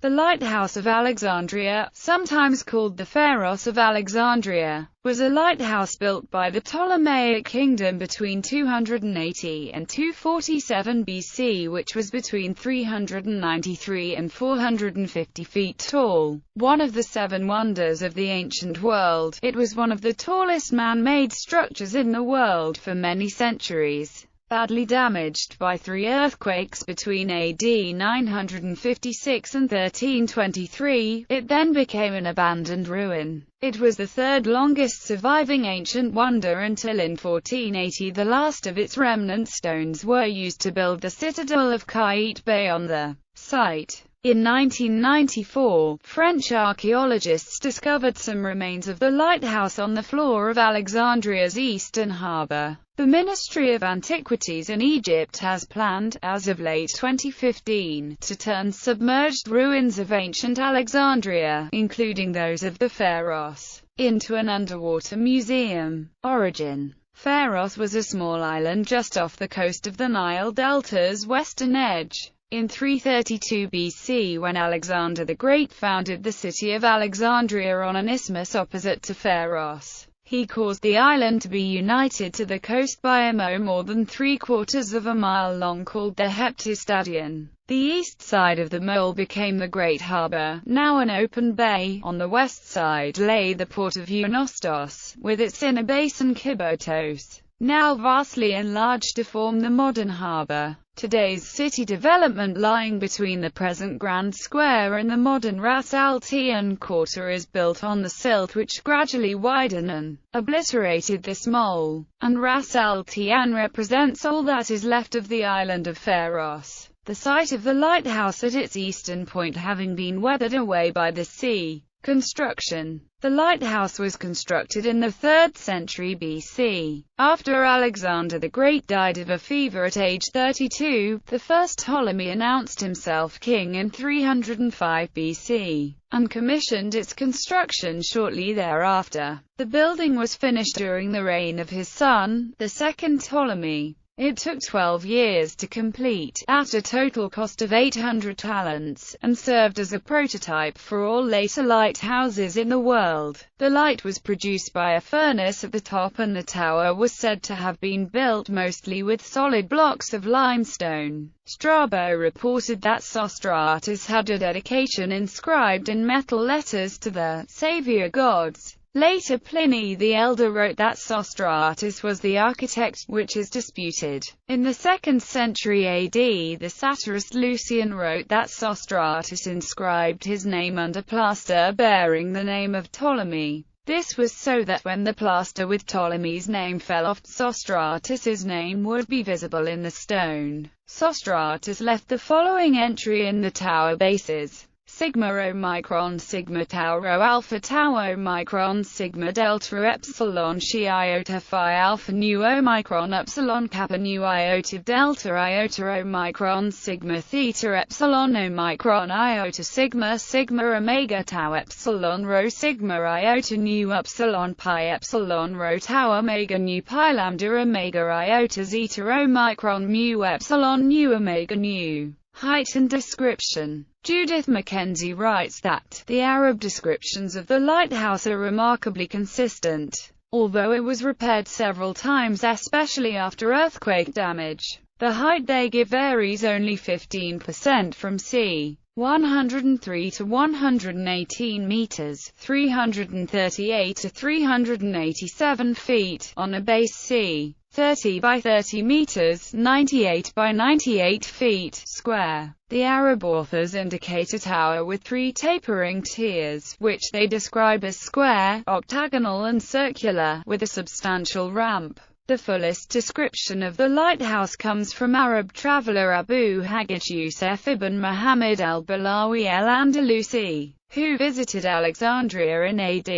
The Lighthouse of Alexandria, sometimes called the Pharos of Alexandria, was a lighthouse built by the Ptolemaic kingdom between 280 and 247 BC, which was between 393 and 450 feet tall. One of the seven wonders of the ancient world, it was one of the tallest man-made structures in the world for many centuries. Badly damaged by three earthquakes between AD 956 and 1323, it then became an abandoned ruin. It was the third longest surviving ancient wonder until in 1480 the last of its remnant stones were used to build the citadel of Qaitbay on the site. In 1994, French archaeologists discovered some remains of the lighthouse on the floor of Alexandria's eastern harbour. The Ministry of Antiquities in Egypt has planned, as of late 2015, to turn submerged ruins of ancient Alexandria, including those of the Pharos, into an underwater museum. Origin: Pharos was a small island just off the coast of the Nile Delta's western edge. In 332 BC, when Alexander the Great founded the city of Alexandria on an isthmus opposite to Pharos, he caused the island to be united to the coast by a moat more than 3/4 of a mile long called the Heptastadion. The east side of the mole became the Great Harbour, now an open bay. On the west side lay the port of Eunostos, with its inner basin Kibotos, now vastly enlarged to form the modern harbour. Today's city development lying between the present Grand Square and the modern Ras Al Khaimah quarter is built on the silt which gradually widened and obliterated this mole, and Ras Al Khaimah represents all that is left of the island of Pharos, the site of the lighthouse at its eastern point having been weathered away by the sea. Construction: the lighthouse was constructed in the 3rd century BC. After Alexander the Great died of a fever at age 32, the first Ptolemy announced himself king in 305 BC, and commissioned its construction shortly thereafter. The building was finished during the reign of his son, the second Ptolemy. It took 12 years to complete, at a total cost of 800 talents, and served as a prototype for all later lighthouses in the world. The light was produced by a furnace at the top, and the tower was said to have been built mostly with solid blocks of limestone. Strabo reported that Sostratus had a dedication inscribed in metal letters to the saviour gods. Later Pliny the Elder wrote that Sostratus was the architect, which is disputed. In the 2nd century AD, the satirist Lucian wrote that Sostratus inscribed his name under plaster bearing the name of Ptolemy. This was so that when the plaster with Ptolemy's name fell off, Sostratus's name would be visible in the stone. Sostratus left the following entry in the tower bases: Sigma Omicron Sigma Tau Rho Alpha Tau Omicron Sigma Delta Epsilon Chi Iota Phi Alpha Nu Omicron Epsilon Kappa Nu Iota Delta Iota Omicron Sigma Theta Epsilon Omicron Iota Sigma Sigma Omega Tau Epsilon Rho Sigma Iota Nu Epsilon Pi Epsilon Rho Tau Omega Nu Pi Lambda Omega Iota Zeta Omicron Mu Epsilon Nu Omega Nu. Height and description. Judith Mackenzie writes that the Arab descriptions of the lighthouse are remarkably consistent, although it was repaired several times, especially after earthquake damage. The height they give varies only 15% from c. 103 to 118 meters, 338 to 387 feet, on a base c. 30 by 30 meters, 98 by 98 feet square. The Arab authors indicate a tower with 3 tapering tiers, which they describe as square, octagonal and circular, with a substantial ramp. The fullest description of the lighthouse comes from Arab traveller Abu Hajjaj Yusuf ibn Muhammad al-Balawi al-Andalusi, who visited Alexandria in AD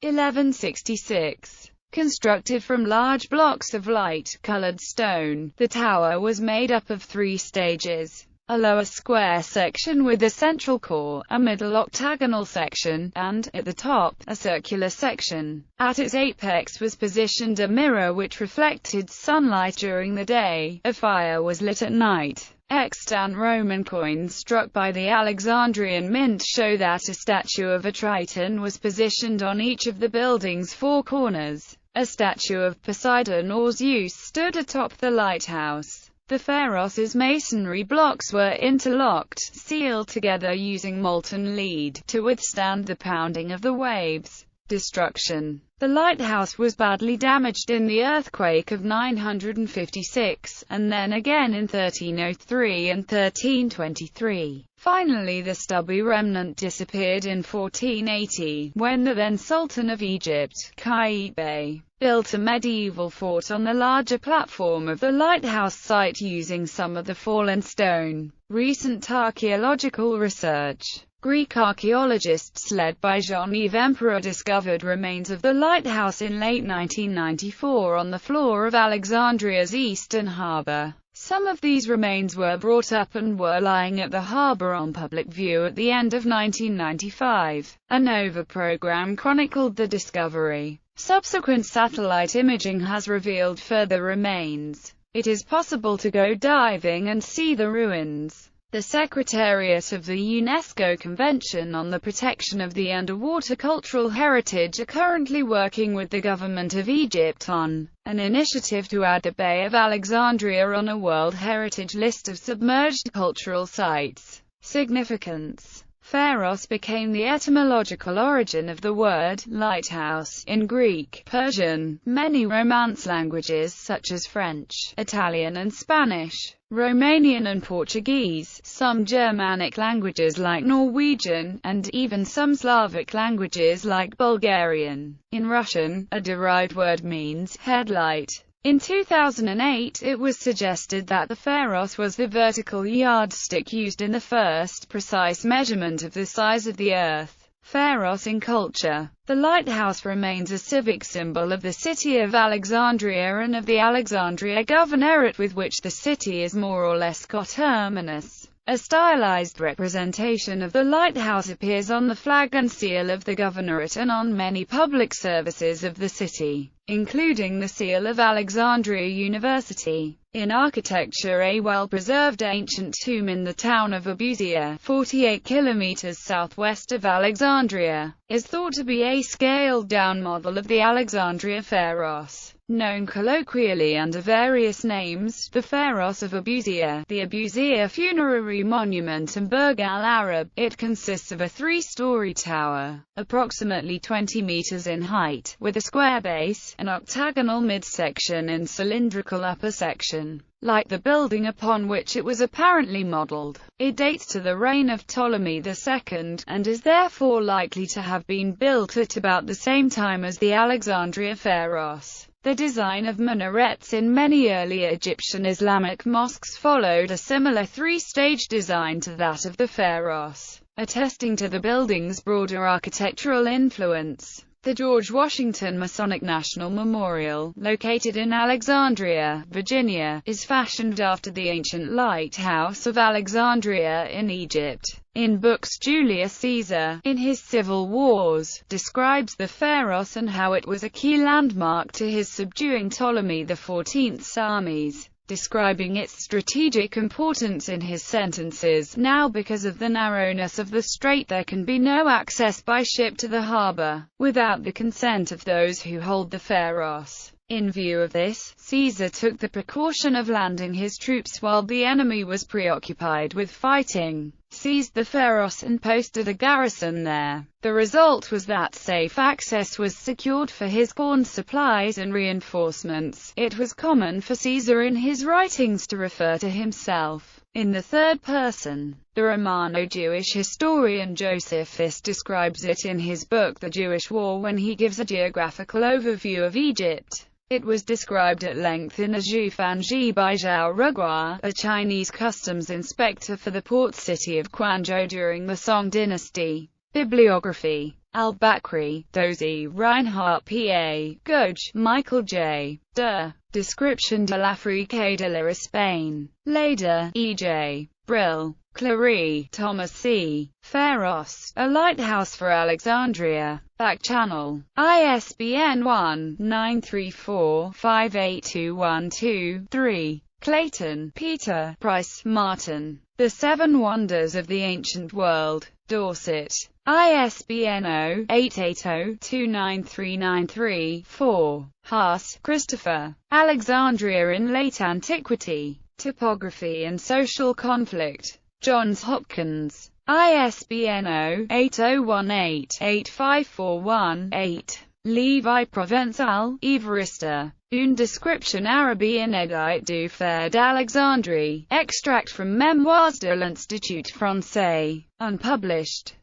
1166. Constructed from large blocks of light-colored stone, the tower was made up of 3 stages: a lower square section with a central core, a middle octagonal section, and, at the top, a circular section. At its apex was positioned a mirror which reflected sunlight during the day. A fire was lit at night. Extant Roman coins struck by the Alexandrian Mint show that a statue of a Triton was positioned on each of the building's four corners. A statue of Poseidon or Zeus stood atop the lighthouse. The Pharos' masonry blocks were interlocked, sealed together using molten lead, to withstand the pounding of the waves. Destruction. The lighthouse was badly damaged in the earthquake of 956, and then again in 1303 and 1323. Finally the stubby remnant disappeared in 1480, when the then Sultan of Egypt, Qaitbay, built a medieval fort on the larger platform of the lighthouse site using some of the fallen stone. Recent archaeological research. Greek archaeologists led by Jean-Yves Emperor discovered remains of the lighthouse in late 1994 on the floor of Alexandria's eastern harbour. Some of these remains were brought up and were lying at the harbour on public view at the end of 1995. A NOVA program chronicled the discovery. Subsequent satellite imaging has revealed further remains. It is possible to go diving and see the ruins. The Secretariat of the UNESCO Convention on the Protection of the Underwater Cultural Heritage are currently working with the government of Egypt on an initiative to add the Bay of Alexandria on a World Heritage List of submerged cultural sites. Significance. Pharos became the etymological origin of the word lighthouse in Greek, Persian, many Romance languages such as French, Italian and Spanish, Romanian and Portuguese, some Germanic languages like Norwegian, and even some Slavic languages like Bulgarian. In Russian, a derived word means headlight. In 2008 it was suggested that the Pharos was the vertical yardstick used in the first precise measurement of the size of the Earth. Pharos in culture. The lighthouse remains a civic symbol of the city of Alexandria and of the Alexandria Governorate, with which the city is more or less coterminous. A stylized representation of the lighthouse appears on the flag and seal of the governorate and on many public services of the city, including the seal of Alexandria University. In architecture, a well-preserved ancient tomb in the town of Abusea, 48 kilometers southwest of Alexandria, is thought to be a scaled-down model of the Alexandria Pharos. Known colloquially under various names, the Pharos of Abusea, the Abusea Funerary Monument and Burj Al Arab, it consists of a three-story tower, approximately 20 meters in height, with a square base, an octagonal midsection and cylindrical upper section. Like the building upon which it was apparently modeled, it dates to the reign of Ptolemy II, and is therefore likely to have been built at about the same time as the Alexandria Pharos. The design of minarets in many early Egyptian Islamic mosques followed a similar three-stage design to that of the Pharos, attesting to the building's broader architectural influence. The George Washington Masonic National Memorial, located in Alexandria, Virginia, is fashioned after the ancient Lighthouse of Alexandria in Egypt. In books, Julius Caesar, in his Civil Wars, describes the Pharos and how it was a key landmark to his subduing Ptolemy XIV's armies, describing its strategic importance in his sentences. Now, because of the narrowness of the strait, there can be no access by ship to the harbor, without the consent of those who hold the Pharos. In view of this, Caesar took the precaution of landing his troops while the enemy was preoccupied with fighting, seized the Pharos and posted a garrison there. The result was that safe access was secured for his corn supplies and reinforcements. It was common for Caesar in his writings to refer to himself in the third person. The Romano-Jewish historian Josephus describes it in his book The Jewish War when he gives a geographical overview of Egypt. It was described at length in a Zhufanji by Zhao Rugua, a Chinese customs inspector for the port city of Quanzhou during the Song dynasty. Bibliography. Al-Bakri, Dozy, Reinhardt P.A., Gouge, Michael J. De. Description de l'Afrique de l'Espagne. Leda, E.J. Brill. Clary, Thomas C. Pharos, A Lighthouse for Alexandria. Back channel. ISBN 1-934-58212-3. Clayton, Peter, Price, Martin. The Seven Wonders of the Ancient World. Dorset. ISBN 0-880-293934. Haas, Christopher. Alexandria in Late Antiquity. Topography and Social Conflict. Johns Hopkins. ISBN 0-8018-85418-8. Levi Provençal, Évariste. Une description arabienne édite du Fair d'Alexandrie. Extract from Memoirs de l'Institut Français. Unpublished.